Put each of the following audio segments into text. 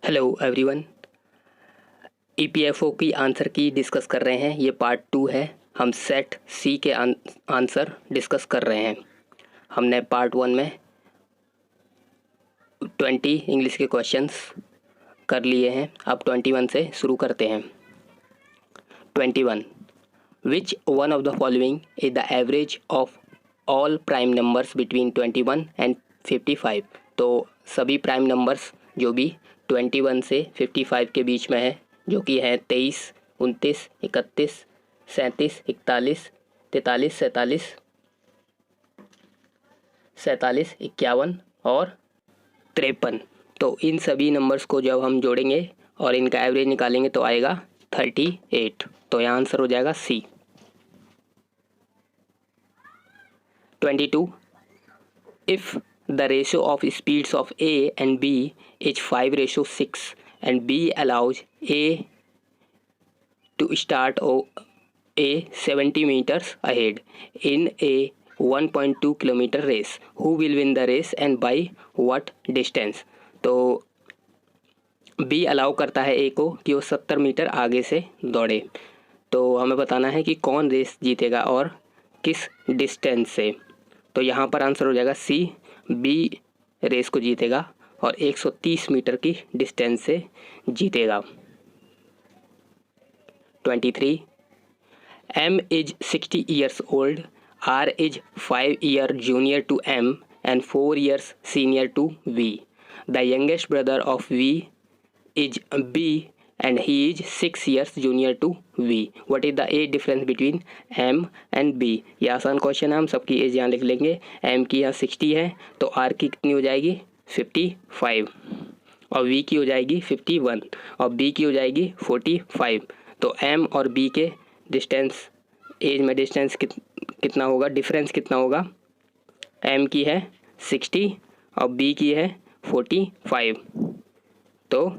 Hello everyone. EPFO की answer की discuss कर रहे हैं। ये पार्ट 2 है। हम सेट सी के आंसर डिस्कस कर रहे हैं। हमने पार्ट 1 में 20 इंग्लिश के क्वेश्चंस कर लिए हैं। अब 21 से शुरू करते हैं। 21 विच one of the following is the average of all prime numbers between 21 and 55। तो सभी प्राइम नंबर्स जो भी 21 से 55 के बीच में है, जो कि हैं 23, 29, 31, 37, 41, 43, 47, 51 और 53। तो इन सभी नंबर्स को जब हम जोड़ेंगे और इनका एवरेज निकालेंगे तो आएगा 38। तो यहाँ आंसर हो जाएगा सी। 22 if the ratio of speeds of A and B is 5:6 and B allows A to start A 70 meters ahead in a 1.2 kilometer race, who will win the race and by what distance? तो B allow करता है A को कि वो 70 metre आगे से दौड़े। तो हमें बताना है कि कौन रेस जीतेगा और किस डिस्टेंस से। तो यहाँ पर आंसर हो जाएगा सी, बी रेस को जीतेगा और 130 मीटर की डिस्टेंस से जीतेगा। 23 M is 60 years old, R is 5 years junior to M and 4 years senior to V. The youngest brother of V is B and he is 6 years junior to V. What is the age difference between M and B? ये आसान question है। हम सबकी as यहाँ लिख लेंगे। M की यहाँ 60 है तो R की कितनी हो जाएगी 55 और V की हो जाएगी 51 और B की हो जाएगी 45। तो M और B के डिस्टेंस, एज में डिस्टेंस कितना होगा, डिफरेंस कितना होगा? M की है 60 और B की है 45। तो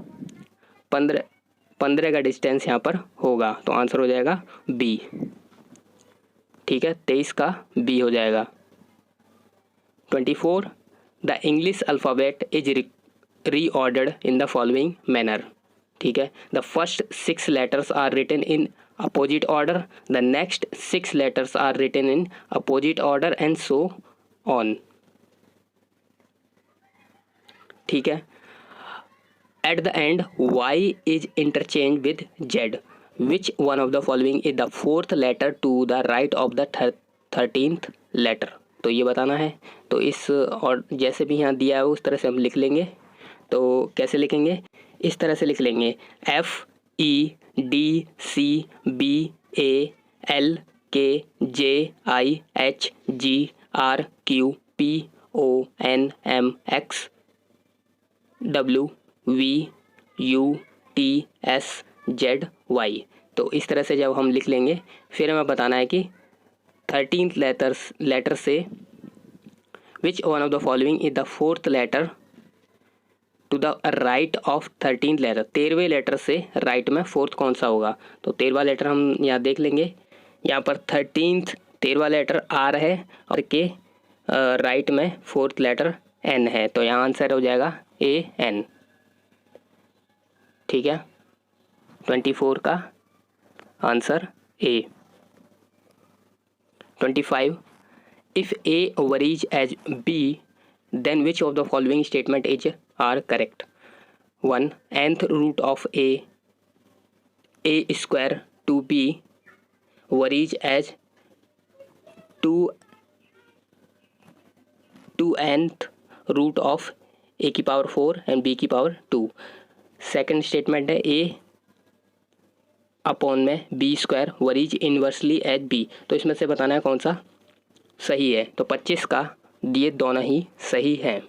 15 का डिस्टेंस यहाँ पर होगा। तो आंसर हो जाएगा बी। ठीक है, 23 का बी हो जाएगा। 24 the English alphabet is reordered in the following manner. ठीक है, the first 6 letters are written in opposite order, the next 6 letters are written in opposite order and so on. ठीक है, at the end y is interchanged with z. Which one of the following is the 4th letter to the right of the 13th letter? तो ये बताना है। तो इस और जैसे भी यहाँ दिया है उस तरह से हम लिख लेंगे। तो कैसे लिखेंगे? इस तरह से लिख लेंगे F E D C B A L K J I H G R Q P O N M X W V U T S Z Y। तो इस तरह से जब हम लिख लेंगे फिर हमें बताना है कि 13th लेटर से which one of the following is the 4th letter to the right of 13th letter. 13वें लेटर से राइट में 4th कौन सा होगा? तो 13वां लेटर हम यहाँ देख लेंगे। यहाँ पर 13वां लेटर R है और के राइट में 4th लेटर N है। तो यहाँ आंसर हो जाएगा AN। ठीक है, 24 का answer A। 25 if A varies as B then which of the following statement is are correct? 1 nth root of A square to B varies as 2 nth root of A की power 4 एंड B की power 2। Second statement है A upon में B square varies inversely as B। तो इसमें से बताना है कौन सा सही है। तो 25 का ये दोनों ही सही हैं।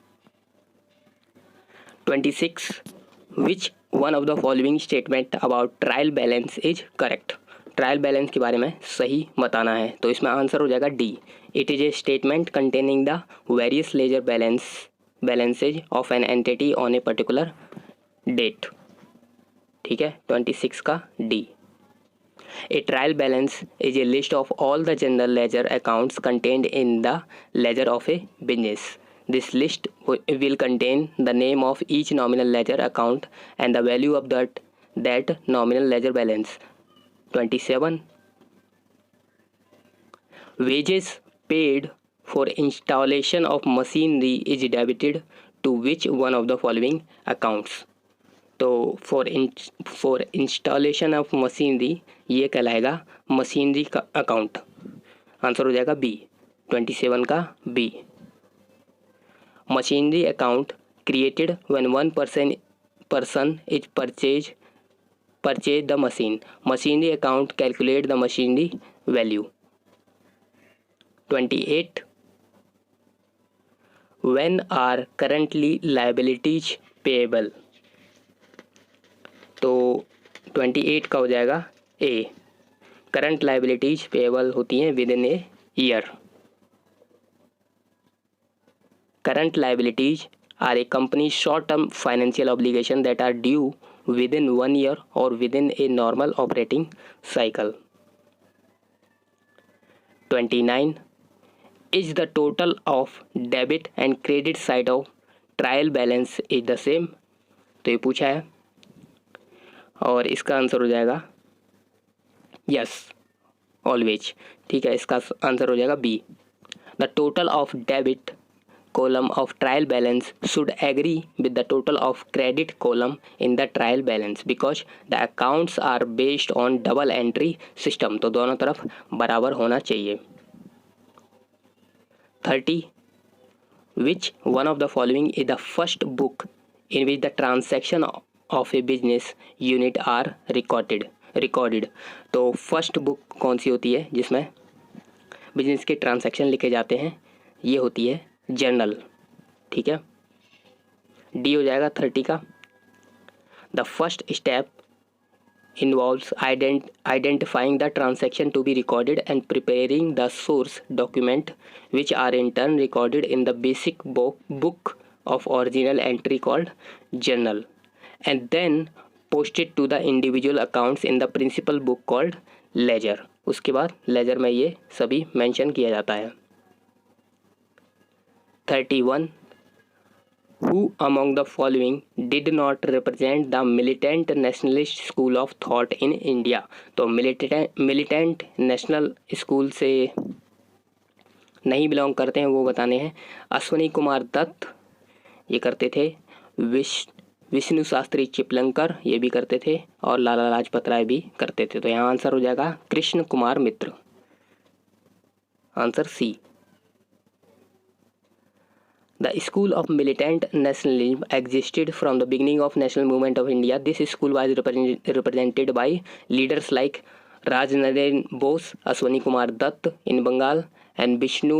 26 विच one of the following statement about trial balance is correct? Trial balance के बारे में सही बताना है। तो इसमें आंसर हो जाएगा D. It is a statement containing the various ledger balances of an entity on a particular date। ठीक है, 26 का D. A trial balance is a list of all the general ledger accounts contained in the ledger of a business। This list will contain the name of each nominal ledger account and the value of that nominal ledger balance. 27. Wages paid for installation of machinery is debited to which one of the following accounts? तो for installation of machinery ये कहलाएगा machinery का account. Answer हो जाएगा B. 27 का B. Machinery account created when one person is purchase the machine. Machinery account calculate the machinery value. 28. When are currently liabilities payable? तो 28 का हो जाएगा ए. करंट लाइबिलिटीज पेएबल होती हैं within a year. Current liabilities are a company short term financial obligation that are due within 1 year और within a normal operating cycle. 29. Is the total of debit and credit side of trial balance is the same? तो ये पूछा है और इसका answer हो जाएगा yes always. ठीक है, इसका आंसर हो जाएगा B. The total of debit column of trial balance should agree with the total of credit column in the trial balance because the accounts are based on double entry system. तो दोनों तरफ बराबर होना चाहिए. 30. Which one of the following is the first book in which the transaction of a business unit are recorded? तो first book कौन सी होती है जिसमें बिजनेस के ट्रांसैक्शन लिखे जाते हैं? ये होती है जर्नल. ठीक है, डी हो जाएगा 30 का. The first step involves identifying the transaction to be recorded and preparing the source document which are in turn recorded in the basic book of original entry called journal and then posted to the individual accounts in the principal book called ledger. उसके बाद laser में ये सभी mention किया जाता है. 31. Who among the following did not represent the militant nationalist school of thought in India? तो militant national school से नहीं बिलोंग करते हैं वो बताने हैं. अश्वनी कुमार दत्त ये करते थे. विष्णु शास्त्री चिपलंकर ये भी करते थे और लाला लाजपत राय भी करते थे. तो यहाँ आंसर हो जाएगा Krishna Kumar Mitra. Answer C. The school of militant nationalism existed from the beginning of national movement of India. This school was represented by leaders like Rajnarendra Bose, Ashwani Kumar Dutt in Bengal, and Vishnu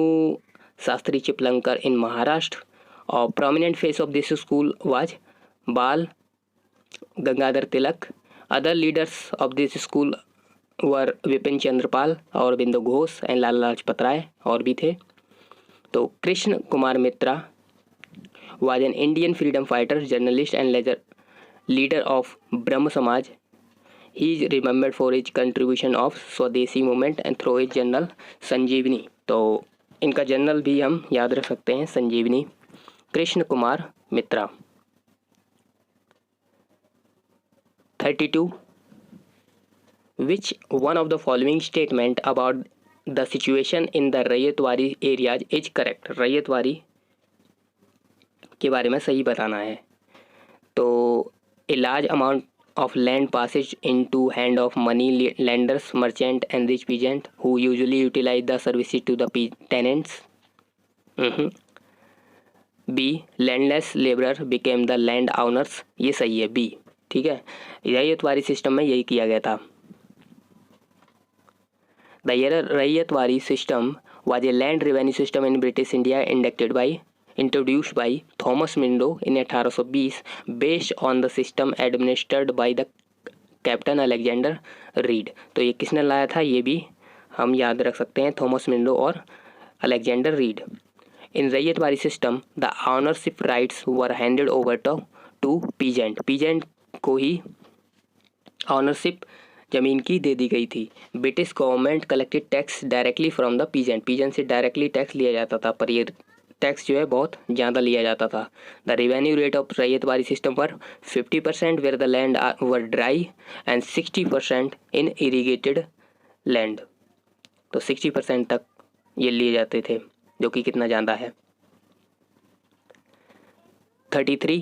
Shastri Chiplankar in Maharashtra. A prominent face of this school was Bal Gangadhar Tilak. Other leaders of this school were Vipin Chandrapal, Aurobindo Ghosh, and Lala Lajpat Rai. और भी थे. तो कृष्ण कुमार मित्रा was an Indian freedom fighter, journalist and leader of Brahmo Samaj. He is remembered for his contribution of स्वदेशी movement and through his journal संजीवनी. तो इनका journal भी हम याद रख सकते हैं संजीवनी. कृष्ण कुमार मित्रा. 32. Which one of the following statement about the situation in the ryotwari areas is correct? Ryotwari के बारे में सही बताना है. तो a large amount of land passes into hand of money lenders, merchant and rich peasant who usually utilize the services to the tenants. B. Landless laborer became the land owners. ये सही है बी. ठीक है, ryotwari system में यही किया गया था. The ryotwari system was a land revenue system in British India introduced by Thomas Munro in 1820 based on the system administered by the Captain Alexander Reed. तो ये किसने लाया था ये भी हम याद रख सकते हैं, थॉमस मिंडो और Alexander read. In ryotwari system the ownership rights were handed over to peasant. peasant को ही ऑनरशिप ज़मीन की दे दी गई थी. British government collected tax directly from the peasant. Peasant से डायरेक्टली टैक्स लिया जाता था पर ये टैक्स जो है बहुत ज़्यादा लिया जाता था। The revenue rate of ryotwari system पर 50% where the land were dry and 60% in irrigated land. तो 60% तक ये लिए जाते थे, जो कि कितना ज़्यादा है। 33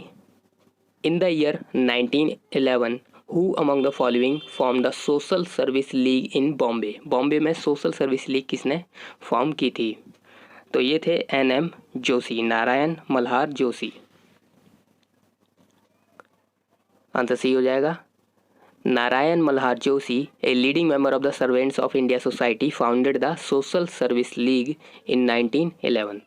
in the year 1911 who among the following form the social service league in Bombay. Bombay में सोशल सर्विस लीग किसने फॉर्म की थी? तो ये थे NM Joshi, Narayan Malhar Joshi. Answer C हो जाएगा Narayan Malhar Joshi, a leading member of the servants of India society, founded the social service league in 1911।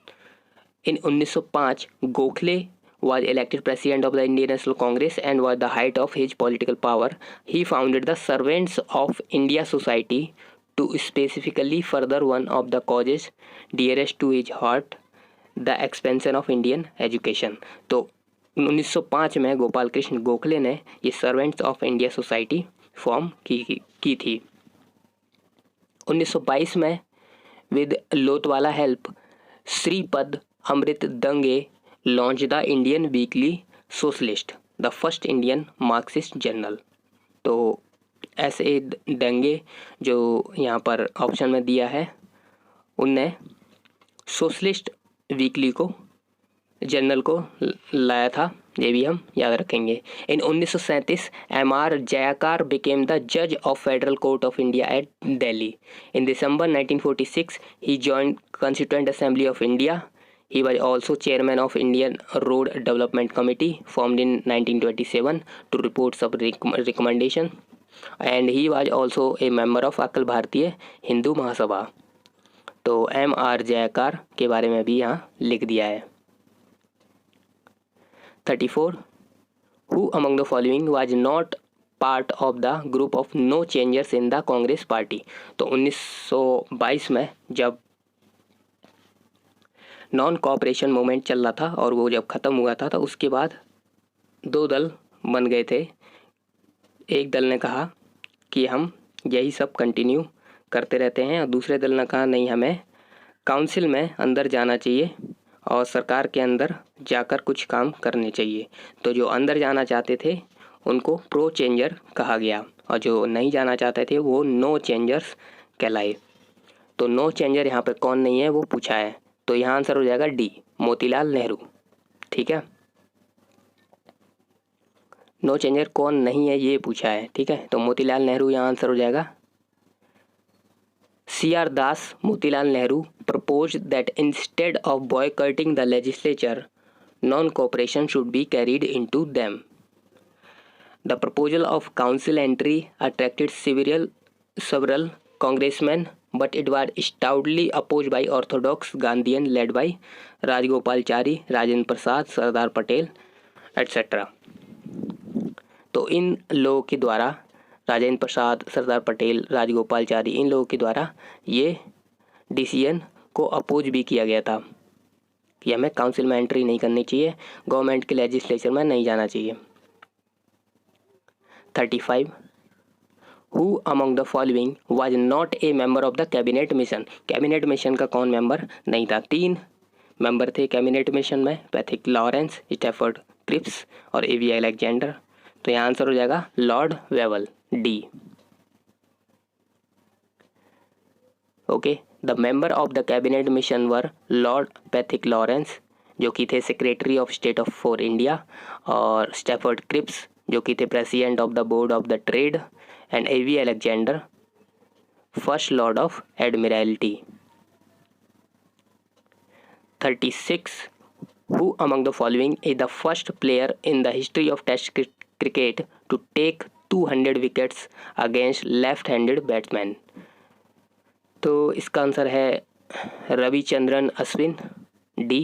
In 1905 Gokhale was elected president of the Indian National Congress and was the height of his political power. He founded the Servants of India Society to specifically further one of the causes dearest to his heart, the expansion of Indian education. तो 1905 में गोपाल कृष्ण गोखले ने ये servants of India society form की थी। 1922 में with लोटवाला help Shripad अमृत दंगे launch the Indian weekly socialist, the first Indian Marxist journal. तो ऐसे दंगे जो यहाँ पर ऑप्शन में दिया है, उनने सोशलिस्ट वीकली को जर्नल को लाया था, ये भी हम याद रखेंगे। इन 1937 MR जयाकार बिकेम द जज of federal court of India at Delhi. In December 1946 he joined constituent assembly of India. He was also chairman of Indian Road Development Committee formed in 1927 to report some recommendation, and he was also a member of Akhil Bharatiya Hindu Mahasabha. तो MR जयकार के बारे में भी यहाँ लिख दिया है। 34 Who among the following was not part of the group of no changers in the Congress party? तो 1922 में जब नॉन कोऑपरेशन मूवमेंट चल रहा था और वो जब ख़त्म हुआ था, तो उसके बाद दो दल बन गए थे। एक दल ने कहा कि हम यही सब कंटिन्यू करते रहते हैं, और दूसरे दल ने कहा नहीं, हमें काउंसिल में अंदर जाना चाहिए और सरकार के अंदर जाकर कुछ काम करने चाहिए। तो जो अंदर जाना चाहते थे उनको प्रो चेंजर कहा गया, और जो नहीं जाना चाहते थे वो नो चेंजर्स कहलाए। तो नो चेंजर यहाँ पर कौन नहीं है वो पूछा है, तो यहाँ आंसर हो जाएगा डी, मोतीलाल नेहरू। ठीक है, नो चेंजर कौन नहीं है ये पूछा है। ठीक है, तो मोतीलाल नेहरू यहाँ आंसर हो जाएगा। CR Das, Motilal Nehru propose that instead of boycotting the legislature non cooperation should be carried into them. The proposal of council entry attracted several congressmen, but it was stoutly opposed by orthodox Gandhian led by Rajagopalachari, Rajendra Prasad, Sardar Patel etcetera. तो इन लोगों के द्वारा, राजेंद्र प्रसाद, सरदार पटेल, राजगोपालचारी, इन लोगों के द्वारा ये decision को oppose भी किया गया था कि हमें काउंसिल में एंट्री नहीं करनी चाहिए, गवर्नमेंट के लेजिस्लेचर में नहीं जाना चाहिए। 35 Who among the following was not a member of the cabinet mission? Cabinet mission का कौन मेंबर नहीं था? 3 मेंबर थे कैबिनेट मिशन में, पैथिक लॉरेंस, स्टैफर्ड क्रिप्स और AV अलेक्जेंडर। तो यहाँ आंसर हो जाएगा Lord Wavell, D. Okay, the member of the cabinet mission were Lord Pethick Lawrence, जो कि थे secretary of state of for India, और स्टैफर्ड क्रिप्स, जो कि थे president of the board of the trade, and AV Alexander, first Lord of Admiralty. 36 Who among the following is the first player in the history of Test cricket to take 200 wickets against left-handed batsmen? तो इसका answer है Ravichandran Ashwin, D.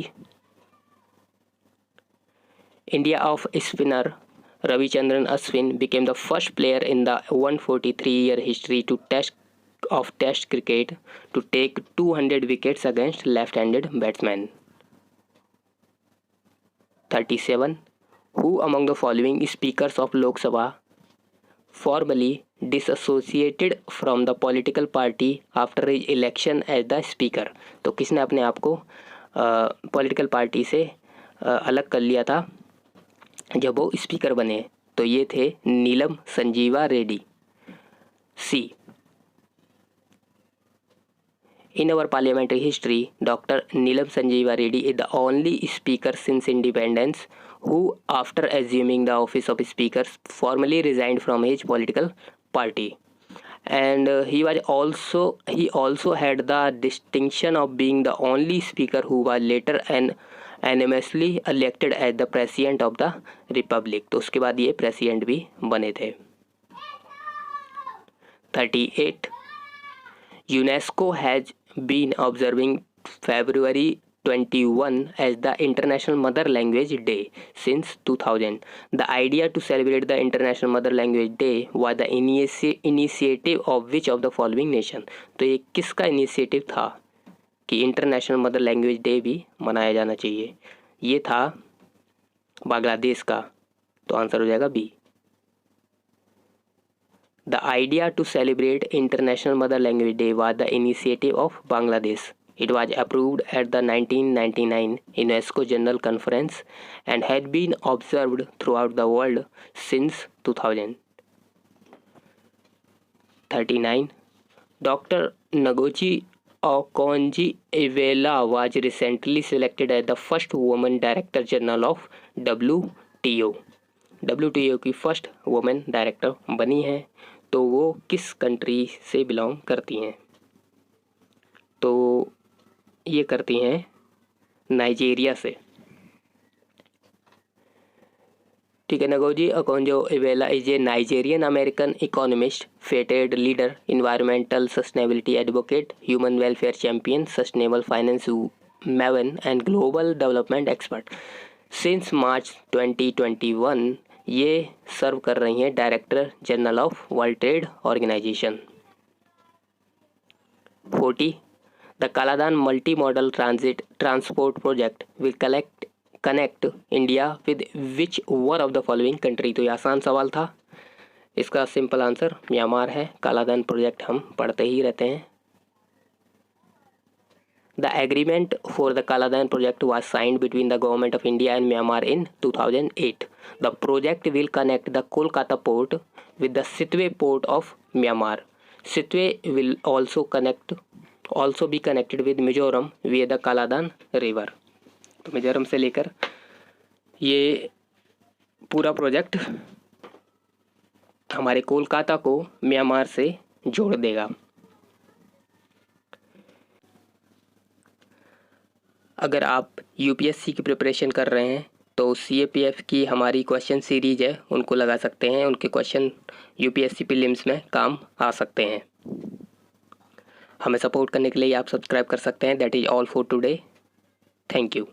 India off spinner Ravichandran Ashwin became the first player in the 143-year history to Test cricket to take 200 wickets against left-handed batsmen. 37 Who among the following speakers of Lok Sabha formally disassociated from the political party after his election as the speaker? तो किसने अपने आप को political party से अलग कर लिया था जब वो स्पीकर बने। तो ये थे नीलम संजीवा रेड्डी। सी, in our parliamentary history, Dr. Neelam Sanjeeva Reddy is the only speaker since independence who, after assuming the office of speaker, formally resigned from his political party. And he also had the distinction of being the only speaker who was later unanimously elected as the president of the republic. तो उसके बाद ये president भी बने थे। 38. UNESCO has been observing February 21 as the International Mother Language Day since 2000. The idea to celebrate the International Mother Language Day was the initiative of which of the following nation? तो ये किसका initiative था कि international mother language day भी मनाया जाना चाहिए? ये था बांग्लादेश का। तो आंसर हो जाएगा B. The idea to celebrate International Mother Language Day was the initiative of Bangladesh. It was approved at the 1999 UNESCO General Conference and had been observed throughout the world since 2000. 39. Dr. Ngozi Okonjo-Iweala was recently selected as the first woman Director General of WTO. WTO की first women director बनी है। तो वो किस country से belong करती हैं? तो ये करती हैं नाइजीरिया से। ठीक है। Ngozi Okonjo-Iweala is a Nigerian American economist, feted leader, environmental sustainability advocate, human welfare champion, sustainable finance maven and global development expert. Since March 2021 ये सर्व कर रही हैं director general of world trade organization. 40. The Kaladan multi modal transport project will connect India with which one of the following country? तो ये आसान सवाल था। इसका सिंपल आंसर म्यांमार है। कालादान प्रोजेक्ट हम पढ़ते ही रहते हैं। The agreement for the Kaladan project was signed between the Government of India and Myanmar in 2008. The project will connect the Kolkata port with the Sitwe port of Myanmar. Sitwe will also be connected with Mizoram via the Kaladan river. तो मिजोरम से लेकर ये पूरा project हमारे कोलकाता को Myanmar से जोड़ देगा। अगर आप यूपीएससी की प्रिपरेशन कर रहे हैं तो सीएपीएफ की हमारी क्वेश्चन सीरीज है, उनको लगा सकते हैं। उनके क्वेश्चन यूपीएससी प्रीलिम्स में काम आ सकते हैं। हमें सपोर्ट करने के लिए आप सब्सक्राइब कर सकते हैं। That is all for today. Thank you.